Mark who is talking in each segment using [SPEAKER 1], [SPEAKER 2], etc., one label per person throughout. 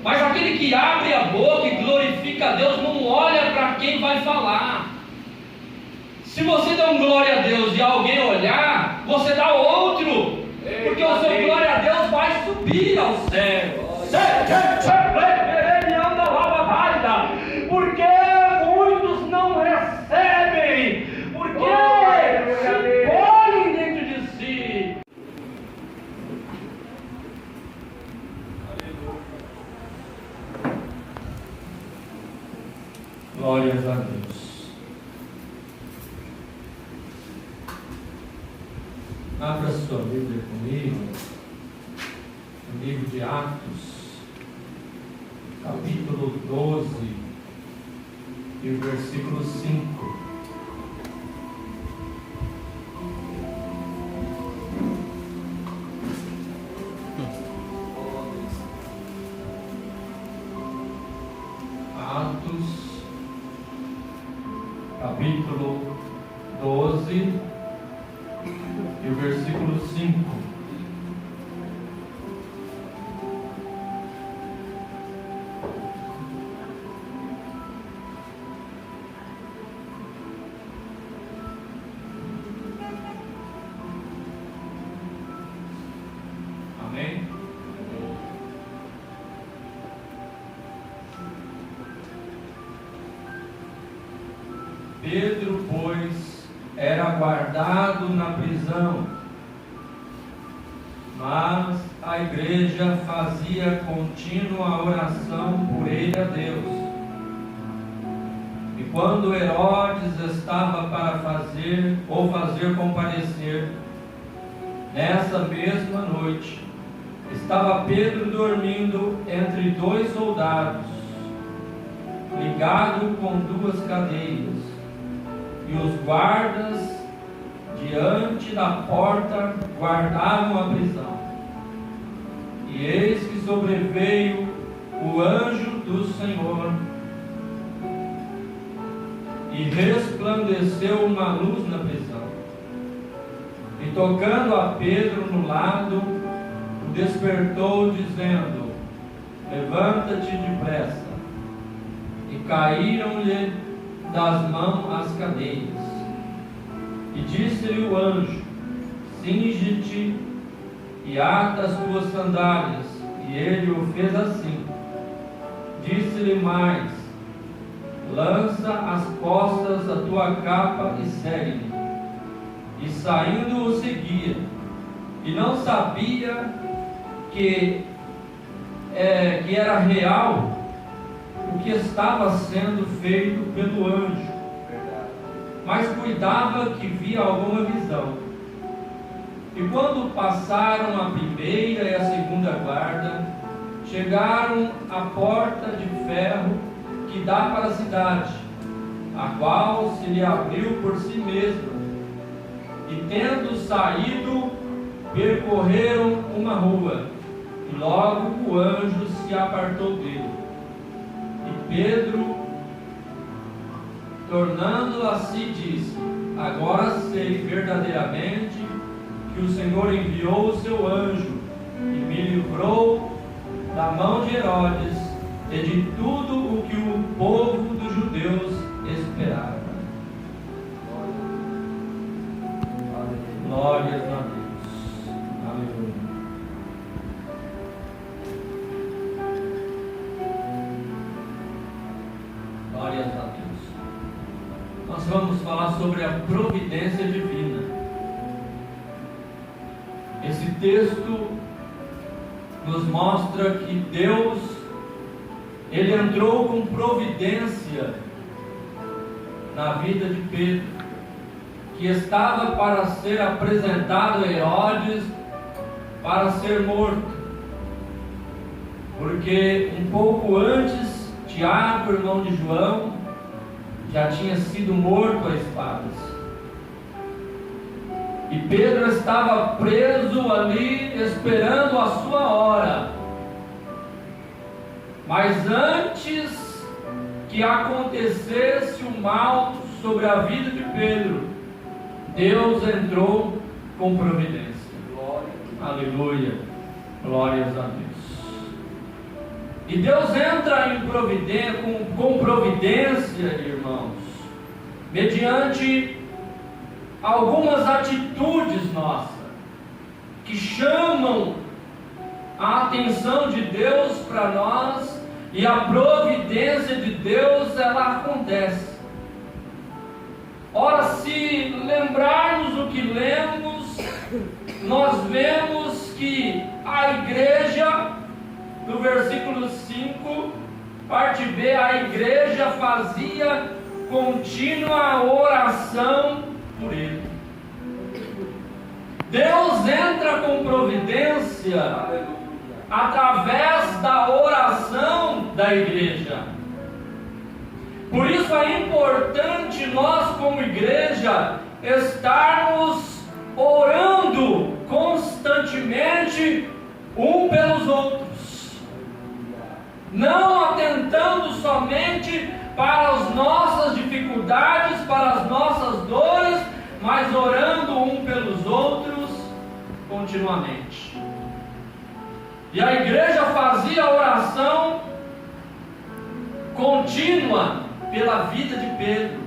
[SPEAKER 1] Mas aquele que abre a boca e glorifica a Deus não olha para quem vai falar. Se você dá um glória a Deus e alguém olhar, você dá outro, porque o seu glória a Deus vai subir ao céu. Porque muitos não recebem, porque se colhem dentro de si. Glórias a Deus. Abra sua Bíblia comigo, no livro de Atos, capítulo 12, e o versículo 5. Atos, capítulo 12, e o versículo 5. Amém? Pedro, pois, era guardado na prisão, mas a igreja fazia contínua oração por ele a Deus. E quando Herodes estava para fazer comparecer, nessa mesma noite, estava Pedro dormindo entre dois soldados, ligado com duas cadeias, e os guardas diante da porta guardavam a prisão. E eis que sobreveio o anjo do Senhor, e resplandeceu uma luz na prisão. E tocando a Pedro no lado, o despertou, dizendo: levanta-te depressa. E caíram-lhe das mãos as cadeias. E disse-lhe o anjo: cinge-te e ata as tuas sandálias. E ele o fez assim. Disse-lhe mais: lança às costas a tua capa e segue-me. E saindo o seguia, e não sabia que era real o que estava sendo feito pelo anjo, mas cuidava que via alguma visão. E quando passaram a primeira e a segunda guarda, chegaram à porta de ferro que dá para a cidade, a qual se lhe abriu por si mesma. E tendo saído, percorreram uma rua, e logo o anjo se apartou dele. E Pedro, tornando a si, disse: agora sei verdadeiramente que o Senhor enviou o seu anjo e me livrou da mão de Herodes e de tudo o que o povo dos judeus esperava. Glórias a Deus. Aleluia. Glórias a Deus. Nós vamos falar sobre a providência divina. Esse texto nos mostra que Deus, Ele entrou com providência na vida de Pedro, que estava para ser apresentado a Herodes para ser morto, porque um pouco antes, Tiago, irmão de João, já tinha sido morto a espadas. E Pedro estava preso ali, esperando a sua hora. Mas antes que acontecesse o mal sobre a vida de Pedro, Deus entrou com providência. Aleluia. Glórias a Deus. E Deus entra em providência, com providência, irmãos, mediante algumas atitudes nossas, que chamam a atenção de Deus para nós, e a providência de Deus, ela acontece. Ora, se lembrarmos o que lemos, nós vemos que a igreja, no versículo 5, parte B, a igreja fazia contínua oração por ele. Deus entra com providência através da oração da igreja. Por isso é importante nós, como igreja, estarmos orando constantemente um pelos outros, não atentando somente para as nossas dificuldades, para as nossas dores, mas orando um pelos outros continuamente. E a igreja fazia oração contínua pela vida de Pedro,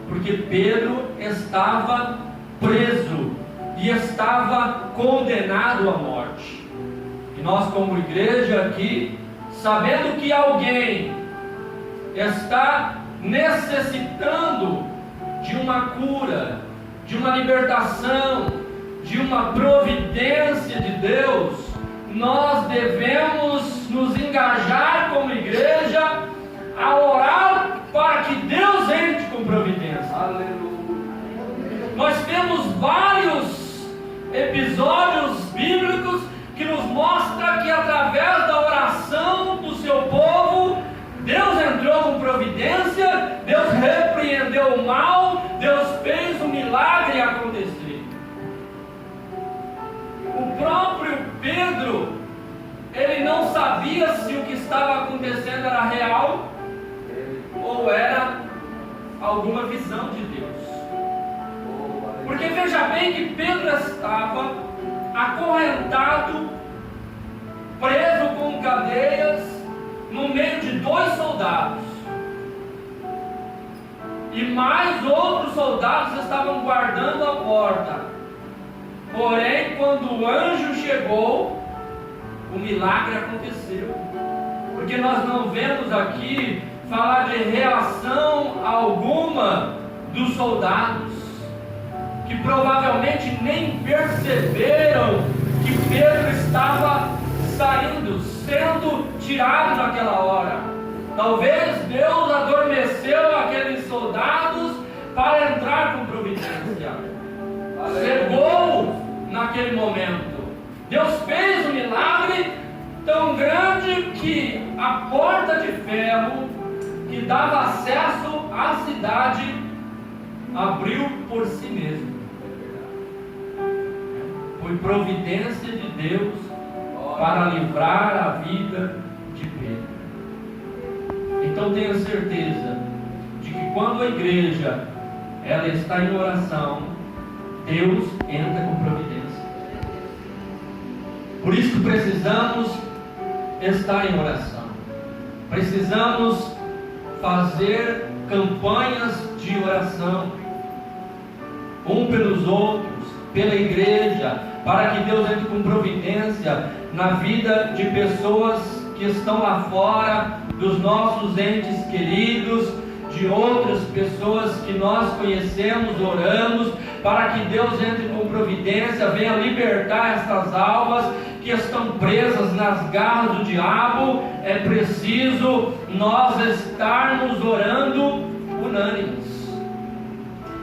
[SPEAKER 1] porque Pedro estava preso e estava condenado à morte. E nós, como igreja aqui, sabendo que alguém está necessitando de uma cura, de uma libertação, de uma providência de Deus, nós devemos nos engajar como igreja a orar para que Deus entre com providência. Aleluia. Nós temos vários episódios bíblicos que nos mostram que através da oração do seu povo, Deus entrou com providência, Deus repreendeu o mal, Deus fez o milagre acontecer. O próprio Pedro, ele não sabia se o que estava acontecendo era real ou era alguma visão de Deus. Porque veja bem que Pedro estava acorrentado, preso com cadeias, no meio de 2 soldados. E mais outros soldados estavam guardando a porta. Porém, quando o anjo chegou, o milagre aconteceu. Porque nós não vemos aqui falar de reação alguma dos soldados, que provavelmente nem perceberam que Pedro estava saindo, sendo tirado naquela hora. Talvez Deus adormeceu aqueles soldados para entrar com providência. Cegou naquele momento. Deus fez um milagre tão grande que a porta de ferro que dava acesso à cidade abriu por si mesmo. Foi providência de Deus para livrar a vida de Pedro. Então tenha certeza de que quando a igreja ela está em oração, Deus entra com providência. Por isso que precisamos estar em oração. Precisamos fazer campanhas de oração, um pelos outros, pela igreja, para que Deus entre com providência na vida de pessoas que estão lá fora, dos nossos entes queridos, de outras pessoas que nós conhecemos, oramos, para que Deus entre com providência, venha libertar estas almas que estão presas nas garras do diabo. É preciso nós estarmos orando unânimes.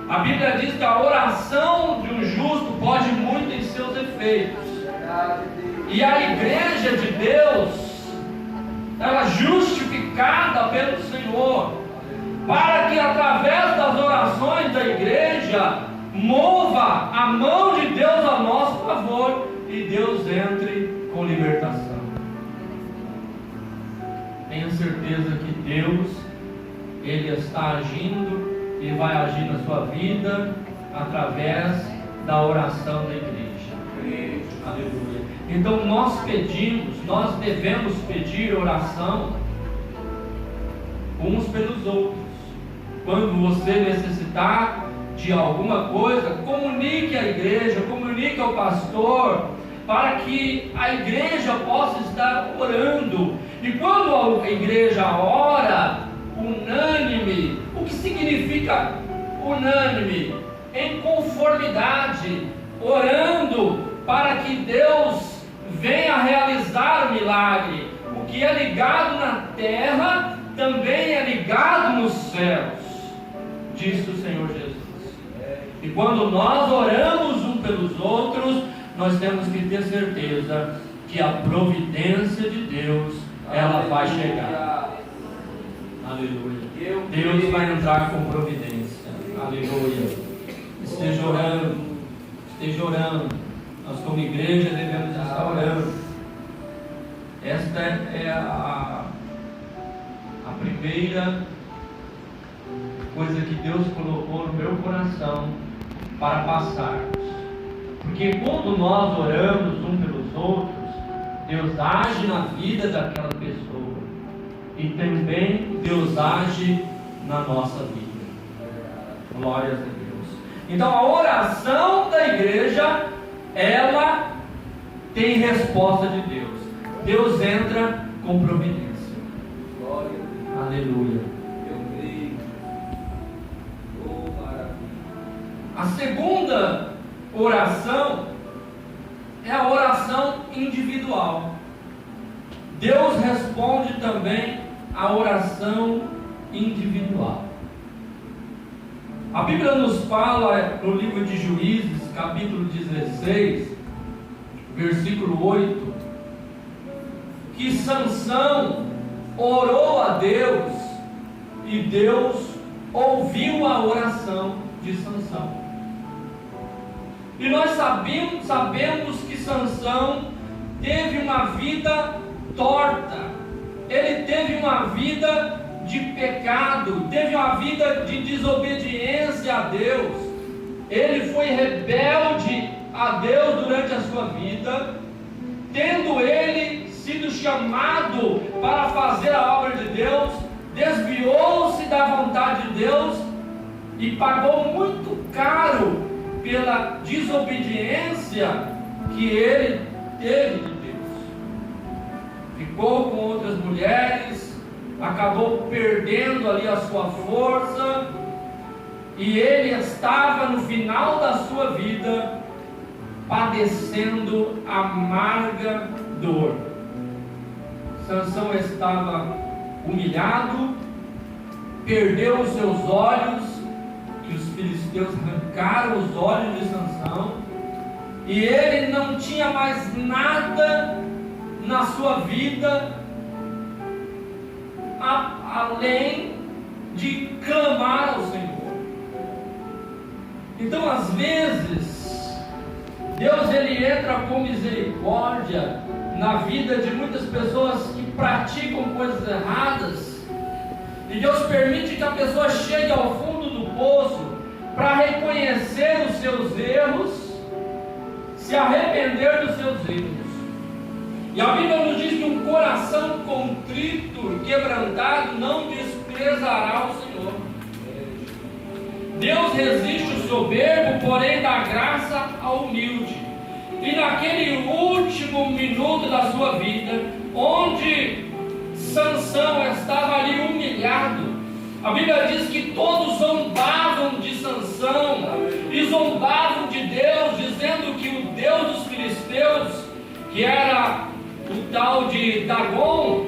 [SPEAKER 1] A Bíblia diz que a oração de um justo pode muito em seus efeitos. E a igreja de Deus, ela é justificada pelo Senhor, para que através das orações da igreja mova a mão de Deus a nosso favor e Deus entre com libertação. Tenha certeza que Deus, Ele está agindo e vai agir na sua vida através da oração da igreja. Aleluia. Então nós devemos pedir oração uns pelos outros. Quando você necessitar de alguma coisa, comunique à igreja, comunique ao pastor, para que a igreja possa estar orando. E quando a igreja ora unânime, o que significa unânime? Em conformidade, orando para que Deus venha realizar o milagre. O que é ligado na terra também é ligado nos céus, disse o Senhor Jesus. E quando nós oramos uns pelos outros, nós temos que ter certeza que a providência de Deus, ela vai chegar. Aleluia. Deus vai entrar com providência. Aleluia. Esteja orando. Nós como igreja devemos estar orando. Esta é a primeira coisa que Deus colocou no meu coração para passarmos. Porque quando nós oramos uns pelos outros, Deus age na vida daquela pessoa, e também Deus age na nossa vida. Glórias a Deus. Então a oração da igreja, ela tem resposta de Deus. Deus entra com providência. Glória a Deus. Aleluia. Eu creio. Oh, maravilha. A segunda oração é a oração individual. Deus responde também a oração individual. A Bíblia nos fala no livro de Juízes, capítulo 16, versículo 8, que Sansão orou a Deus e Deus ouviu a oração de Sansão. E nós sabemos que Sansão teve uma vida torta, ele teve uma vida de pecado, teve uma vida de desobediência a Deus, ele foi rebelde a Deus durante a sua vida, tendo ele sido chamado para fazer a obra de Deus, desviou-se da vontade de Deus e pagou muito caro pela desobediência que ele teve de Deus. Ficou com outras mulheres, acabou perdendo ali a sua força, e ele estava no final da sua vida padecendo amarga dor. Sansão estava humilhado, perdeu os seus olhos, que os filisteus arrancaram os olhos de Sansão, e ele não tinha mais nada na sua vida além de clamar ao Senhor. Então, às vezes, Deus ele entra com misericórdia na vida de muitas pessoas que praticam coisas erradas, e Deus permite que a pessoa chegue ao fundo do poço para reconhecer os seus erros, se arrepender dos seus erros. E a Bíblia nos diz que um coração contrito, quebrantado, não desprezará o Senhor. Deus resiste o soberbo, porém dá graça ao humilde. E naquele último minuto da sua vida, onde Sansão estava ali humilhado, a Bíblia diz que todos zombavam de Sansão e zombavam de Deus, dizendo que o Deus dos filisteus, que era o tal de Dagon,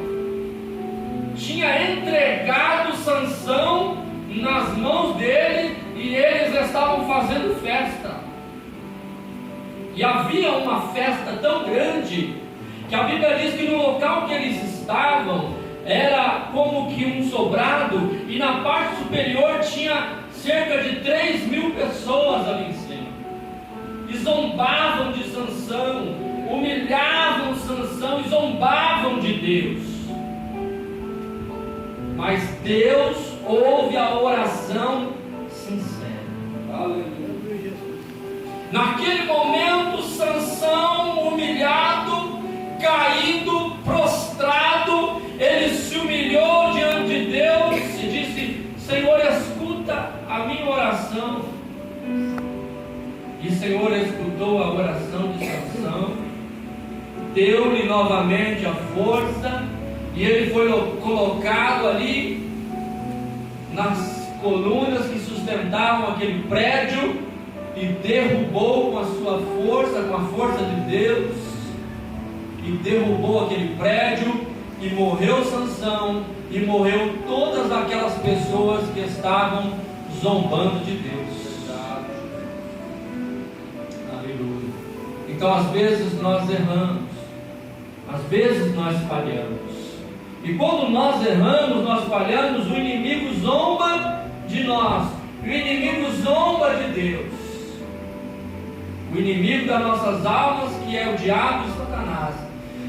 [SPEAKER 1] tinha entregado Sansão nas mãos dele, e eles estavam fazendo festa. E havia uma festa tão grande que a Bíblia diz que no local que eles estavam era como que um sobrado, e na parte superior tinha cerca de 3.000 pessoas ali em cima, e zombavam de Sansão, humilhavam Sansão e zombavam de Deus. Mas Deus ouve a oração sincera. Aleluia. Naquele momento, Sansão, humilhado, caído, prostrado, ele se humilhou diante de Deus e disse: Senhor, escuta a minha oração. E o Senhor escutou a oração de Sansão, deu-lhe novamente a força, e ele foi colocado ali nas colunas que sustentavam aquele prédio, e derrubou com a sua força, com a força de Deus, e derrubou aquele prédio, e morreu Sansão, e morreu todas aquelas pessoas que estavam zombando de Deus. Aleluia. Então às vezes nós erramos, às vezes nós falhamos, e quando nós erramos, nós falhamos, o inimigo zomba de nós, o inimigo zomba de Deus. O inimigo das nossas almas, que é o diabo e Satanás.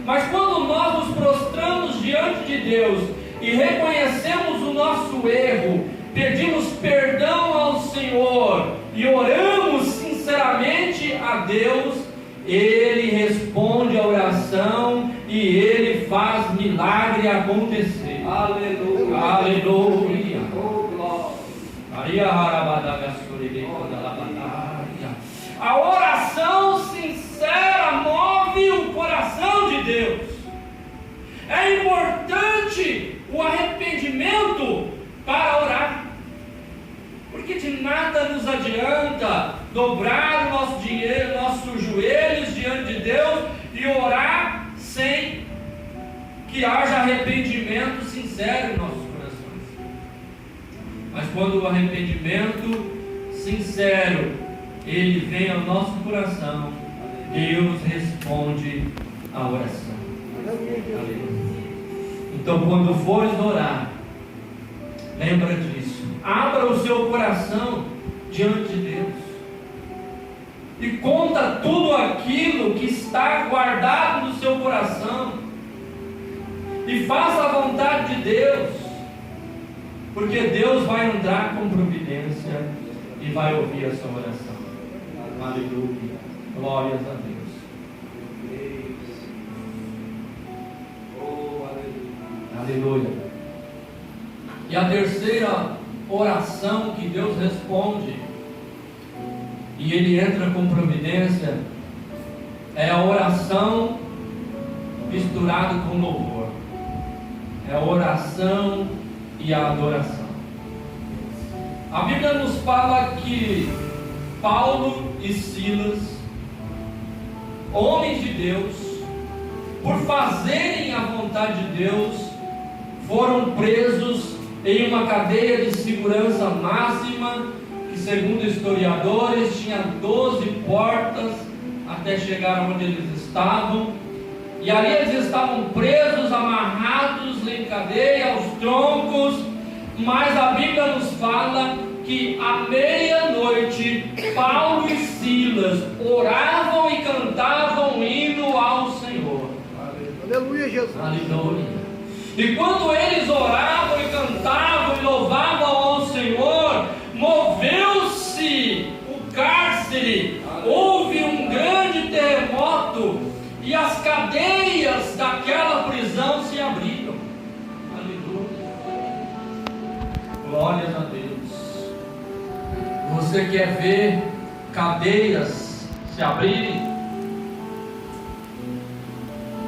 [SPEAKER 1] Mas quando nós nos prostramos diante de Deus e reconhecemos o nosso erro, pedimos perdão ao Senhor e oramos sinceramente a Deus, Ele responde a oração e Ele faz milagre acontecer. Aleluia. Aleluia. Oh, a oração sincera move o coração de Deus. É importante o arrependimento para orar, porque de nada nos adianta dobrar o nossos joelhos diante de Deus e orar sem que haja arrependimento sincero em nossos corações. Mas quando o arrependimento sincero ele vem ao nosso coração, Deus responde a oração. Então, quando fores orar, lembra disso. Abra o seu coração diante de Deus e conta tudo aquilo que está guardado no seu coração e faça a vontade de Deus, porque Deus vai entrar com providência e vai ouvir a sua oração. Aleluia. Glórias a Deus. Oh, aleluia. E a terceira oração que Deus responde, e Ele entra com providência, é a oração misturada com louvor. É a oração e a adoração. A Bíblia nos fala que Paulo e Silas, homens de Deus, por fazerem a vontade de Deus, foram presos em uma cadeia de segurança máxima, que segundo historiadores tinha 12 portas até chegar onde eles estavam, e ali eles estavam presos, amarrados em cadeia aos troncos. Mas a Bíblia nos fala que à meia-noite Paulo e Silas oravam e cantavam um hino ao Senhor.
[SPEAKER 2] Aleluia, Jesus.
[SPEAKER 1] Aleluia. E quando eles oravam e cantavam e louvavam ao Senhor, moveu-se o cárcere, houve um grande terremoto e as cadeias daquela prisão se abriram. Glórias a Deus. Você quer ver cadeias se abrirem?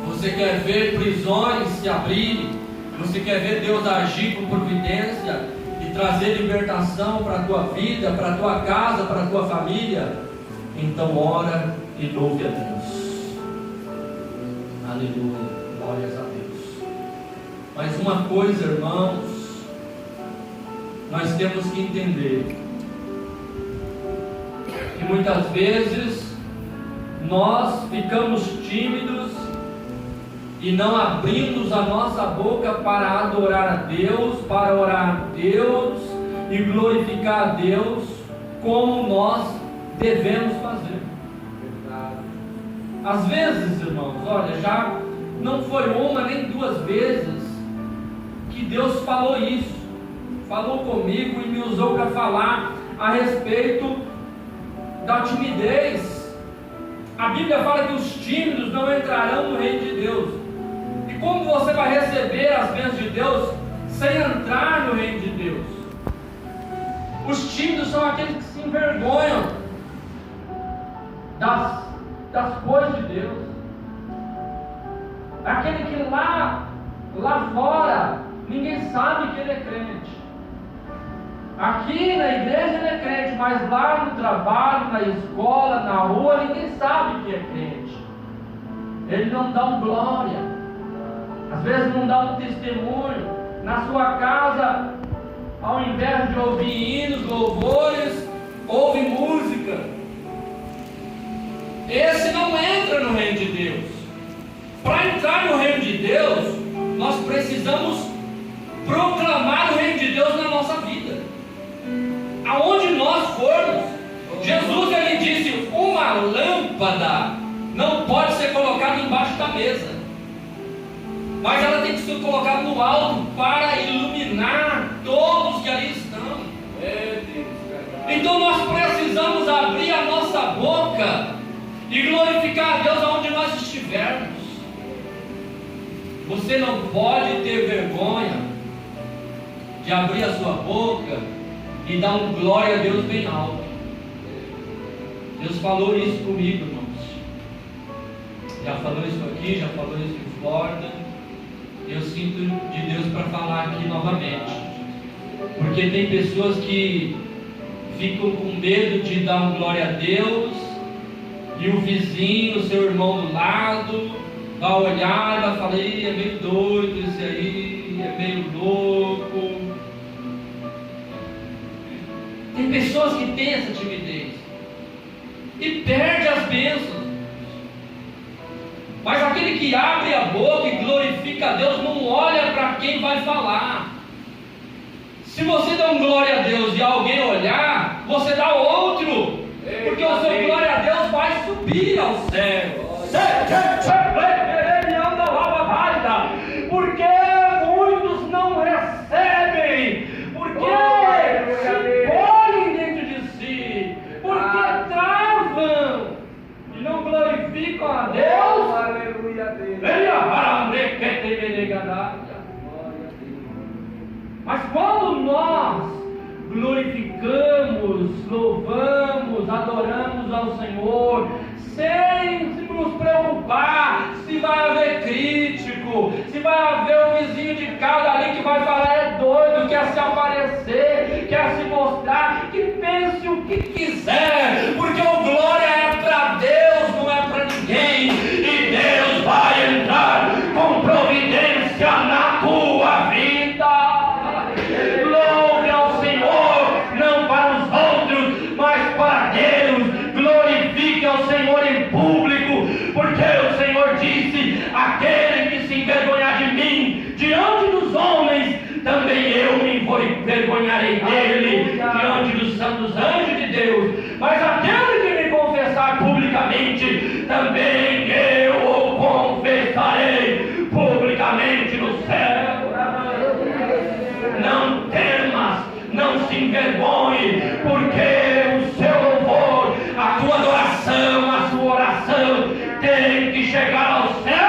[SPEAKER 1] Você quer ver prisões se abrirem? Você quer ver Deus agir com providência e trazer libertação para a tua vida, para a tua casa, para a tua família? Então ora e louve a Deus. Aleluia. Glórias a Deus. Mas uma coisa, irmãos, nós temos que entender que muitas vezes nós ficamos tímidos e não abrimos a nossa boca para adorar a Deus, para orar a Deus e glorificar a Deus como nós devemos fazer. Às vezes, irmãos, olha, já não foi uma nem duas vezes que Deus falou isso. Falou comigo e me usou para falar a respeito da timidez. A Bíblia fala que os tímidos não entrarão no reino de Deus. E como você vai receber as bênçãos de Deus sem entrar no reino de Deus? Os tímidos são aqueles que se envergonham das coisas de Deus. Aquele que lá fora ninguém sabe que ele é crente. Aqui na igreja ele é crente, mas lá no trabalho, na escola, na rua, ninguém sabe que é crente. Ele não dá um glória, às vezes não dá um testemunho. Na sua casa, ao invés de ouvir hinos, louvores, ouve música. Esse não entra no reino de Deus. Para entrar no reino de Deus, nós precisamos proclamar o reino de Deus na nossa vida. Aonde nós formos, Jesus ele disse: uma lâmpada não pode ser colocada embaixo da mesa, mas ela tem que ser colocada no alto para iluminar todos que ali estão. Então nós precisamos abrir a nossa boca e glorificar a Deus aonde nós estivermos. Você não pode ter vergonha de abrir a sua boca e dar um glória a Deus bem alto. Deus falou isso comigo, irmãos. Já falou isso aqui, já falou isso em Flórida. Eu sinto de Deus para falar aqui novamente, porque tem pessoas que ficam com medo de dar um glória a Deus, e o vizinho, o seu irmão do lado, vai olhar e vai falar: é meio doido esse aí, é meio louco. Tem pessoas que têm essa timidez e perde as bênçãos. Mas aquele que abre a boca e glorifica a Deus não olha para quem vai falar. Se você dá um glória a Deus e alguém olhar, você dá outro, porque o seu glória a Deus vai subir ao céu. Porque muitos não recebem, porque se colhem dentro de si, porque travam e não glorificam a Deus.
[SPEAKER 2] Aleluia a Deus.
[SPEAKER 1] Mas quando nós glorificamos, louvamos, adoramos ao Senhor, sem nos preocupar se vai haver crítico, se vai haver o vizinho de casa ali que vai falar: é doido, quer se aparecer, quer se mostrar, que pense o que quiser, porque o glória é para Deus, não é para ninguém, e Deus vai entrar com providência na tua vida. Louve ao Senhor, não para os outros, mas para Deus. Glorifique ao Senhor em público, porque o Senhor disse: aquele que se envergonhar de mim diante dos homens, também eu me envergonharei dele diante dos santos anjos de Deus. Mas aquele que me confessar publicamente, também eu o confessarei publicamente no céu. Não temas, não se envergonhe, porque o seu louvor, a tua adoração, a sua oração tem que chegar aos céus.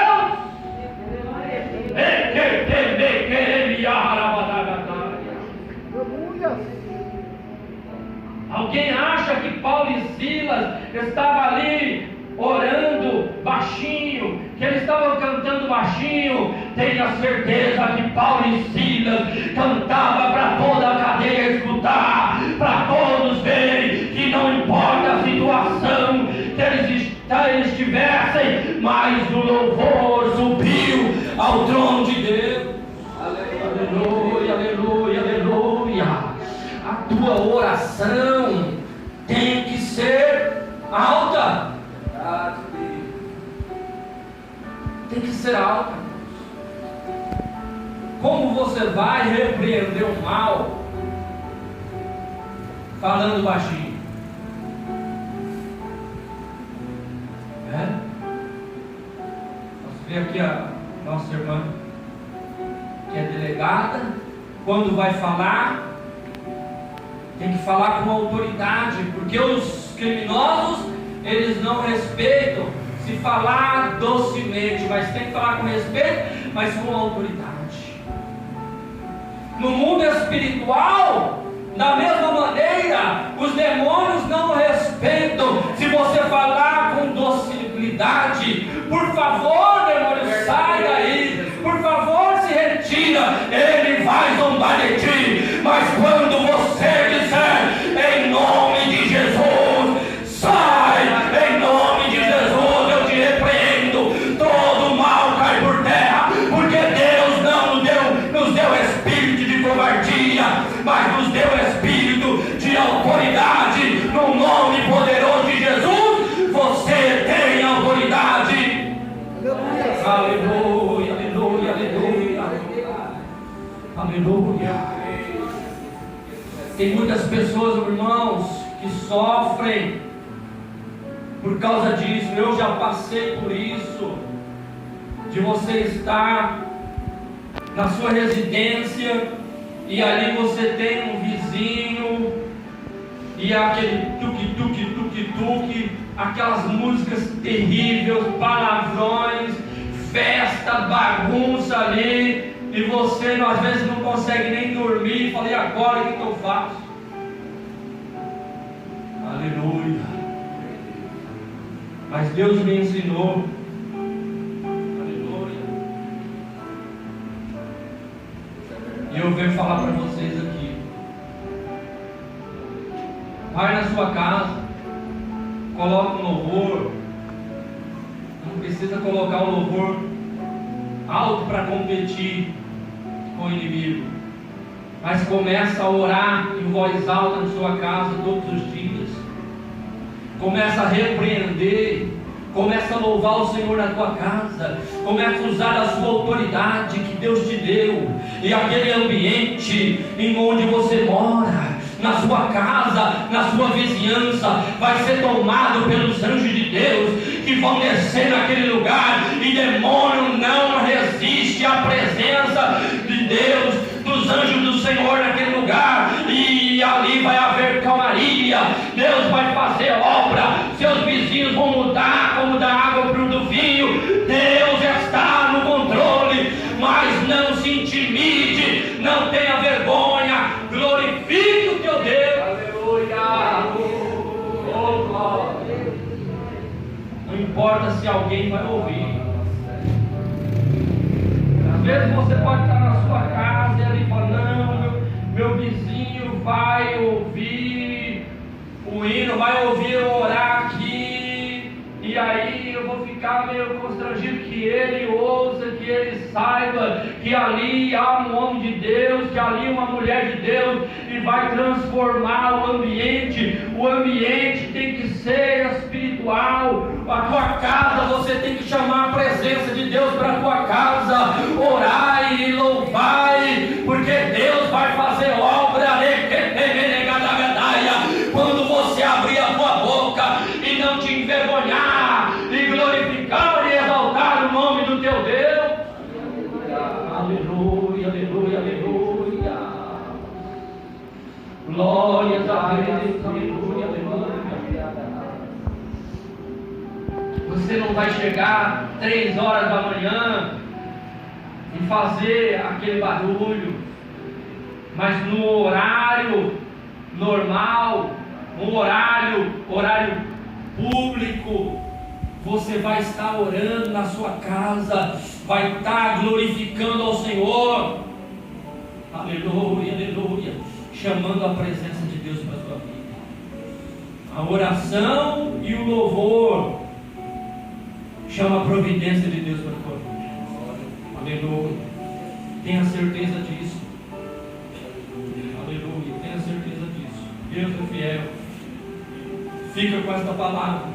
[SPEAKER 1] Alguém acha que Paulo e Silas estavam ali orando baixinho, que eles estavam cantando baixinho? Tenha certeza que Paulo e Silas cantavam para toda a cadeia escutar, para todos verem que não importa a situação que eles estivessem, mas o louvor subiu ao trono de Deus. Aleluia, aleluia, aleluia. A tua oração tem que ser alta. Tem que ser alta. Como você vai repreender o mal falando baixinho? Nós vemos aqui a nossa irmã, que é delegada, quando vai falar, tem que falar com autoridade, porque os criminosos, eles não respeitam. Se falar docemente, mas tem que falar com respeito, mas com autoridade. No mundo espiritual, da mesma maneira, os demônios não respeitam. Se você falar com docilidade, por favor, demônio, sai daí, por favor, se retira, ele vai zombar de ti. Mas quando você disser, em nome de Jesus, sai, em nome de Jesus, eu te repreendo, todo mal cai por terra, porque Deus não nos deu espírito de covardia, mas nos deu espírito de autoridade. No nome poderoso de Jesus, você tem autoridade. Aleluia, aleluia, aleluia, aleluia. Tem muitas pessoas, irmãos, que sofrem por causa disso. Eu já passei por isso, de você estar na sua residência e ali você tem um vizinho e aquele tuque, aquelas músicas terríveis, palavrões, festa, bagunça ali, e você às vezes não consegue nem dormir. Falei, agora o que eu faço? Aleluia. Mas Deus me ensinou. Aleluia. E eu venho falar para vocês aqui. Vai na sua casa, coloca um louvor. Não precisa colocar o louvor alto para competir com o inimigo, mas começa a orar em voz alta na sua casa todos os dias. Começa a repreender, começa a louvar o Senhor na tua casa, começa a usar a sua autoridade que Deus te deu, e aquele ambiente em onde você mora, na sua casa, na sua vizinhança, vai ser tomado pelos anjos de Deus, que vão descer naquele lugar, e demônio não resiste à presença de Deus, dos anjos do Senhor naquele lugar, e ali vai haver calmaria. Deus vai fazer obra, seus vizinhos vão mudar, como da água para o do vinho. Deus está no controle, mas não se intimide, não tenha vergonha, glorifique o teu Deus. Aleluia. Oh, glória. Não importa se alguém vai ouvir. Às vezes você pode estar na sua casa e ali fala, não, meu vizinho vai ouvir o hino, vai ouvir eu orar aqui, e aí eu vou ficar meio constrangido que ele ouça, que ele saiba que ali há um homem de Deus, que ali uma mulher de Deus, e vai transformar o ambiente. O ambiente tem que ser espiritual. A tua casa, você tem que chamar a presença de Deus para a tua casa, orai e louvai, porque Deus vai fazer obra. Quando você abrir a tua boca e não te envergonhar, e glorificar e exaltar o nome do teu Deus. Aleluia, aleluia, aleluia. Glórias a Deus, aleluia, aleluia. Você não vai chegar 3 horas da manhã e fazer aquele barulho, mas no horário normal, um horário público, você vai estar orando na sua casa, vai estar glorificando ao Senhor. Aleluia, aleluia, chamando a presença de Deus para a sua vida. A oração e o louvor chama a providência de Deus para a tua vida. Aleluia, tenha certeza disso. Aleluia, tenha certeza disso. Deus é fiel. Fica com esta palavra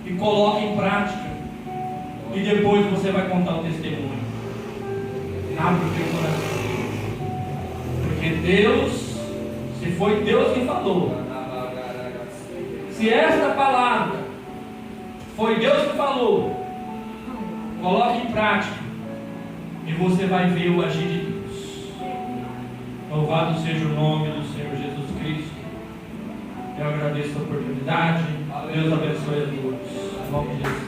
[SPEAKER 1] e coloque em prática, e depois você vai contar o testemunho. Abre o teu coração, porque Deus, se foi Deus que falou, se esta palavra foi Deus que falou, coloque em prática e você vai ver o agir de Deus. Louvado seja o nome do Senhor Jesus Cristo. Eu agradeço a oportunidade. Deus abençoe a todos. Em nome de Jesus.